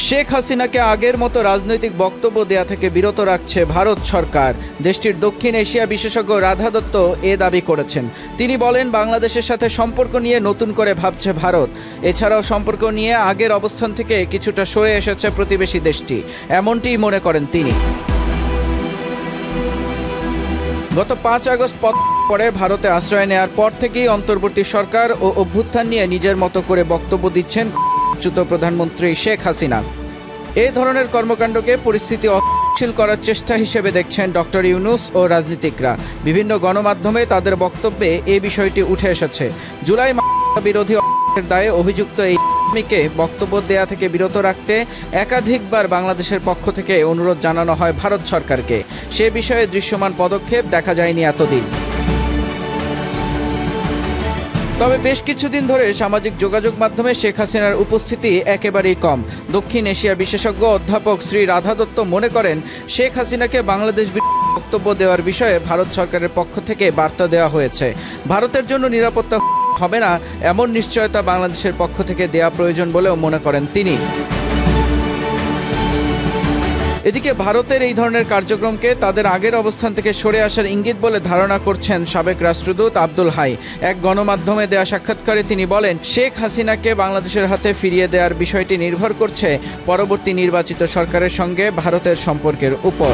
শেখ হাসিনাকে আগের মতো রাজনৈতিক বক্তব্য দেয়া থেকে বিরত রাখছে ভারত সরকার। দেশটির দক্ষিণ এশিয়া বিশেষজ্ঞ রাধা দত্ত এ দাবি করেছেন। তিনি বলেন, বাংলাদেশের সাথে সম্পর্ক নিয়ে নতুন করে ভাবছে ভারত। এছাড়াও সম্পর্ক নিয়ে আগের অবস্থান থেকে কিছুটা সরে এসেছে প্রতিবেশী দেশটি, এমনটিই মনে করেন তিনি। গত 5 আগস্ট পরে ভারতে আশ্রয় নেওয়ার পর থেকেই অন্তর্বর্তী সরকার ও অভ্যুত্থান নিয়ে নিজের মতো করে বক্তব্য দিচ্ছেন প্রধানমন্ত্রী শেখ হাসিনা। এই ধরনের কর্মকাণ্ডকে পরিস্থিতি অস্থিতিশীল করার চেষ্টা হিসেবে দেখছেন ডক্টর ইউনূস ও রাজনীতিকরা। বিভিন্ন গণমাধ্যমে তাদের বক্তব্যে এই বিষয়টি উঠে এসেছে। জুলাই বিরোধী দায়ে অভিযুক্ত এই আসামিকে বক্তব্য দেয়া থেকে বিরত রাখতে একাধিকবার বাংলাদেশের পক্ষ থেকে অনুরোধ জানানো হয় ভারত সরকারকে। সে বিষয়ে দৃশ্যমান পদক্ষেপ দেখা যায়নি এতদিন। তবে বেশ কিছুদিন ধরে সামাজিক যোগাযোগ মাধ্যমে শেখ হাসিনার উপস্থিতি একেবারেই কম। দক্ষিণ এশিয়া বিশেষজ্ঞ অধ্যাপক শ্রী রাধা দত্ত মনে করেন, শেখ হাসিনাকে বাংলাদেশ বক্তব্য দেওয়ার বিষয়ে ভারত সরকারের পক্ষ থেকে বার্তা দেওয়া হয়েছে। ভারতের জন্য নিরাপত্তা হবে না এমন নিশ্চয়তা বাংলাদেশের পক্ষ থেকে দেওয়া প্রয়োজন বলেও মনে করেন তিনি। এদিকে ভারতের এই ধরনের কার্যক্রমকে তাদের আগের অবস্থান থেকে সরে আসার ইঙ্গিত বলে ধারণা করছেন সাবেক রাষ্ট্রদূত আব্দুল হাই। এক গণমাধ্যমে দেয়া সাক্ষাৎকারে তিনি বলেন, শেখ হাসিনাকে বাংলাদেশের হাতে ফিরিয়ে দেওয়ার বিষয়টি নির্ভর করছে পরবর্তী নির্বাচিত সরকারের সঙ্গে ভারতের সম্পর্কের উপর।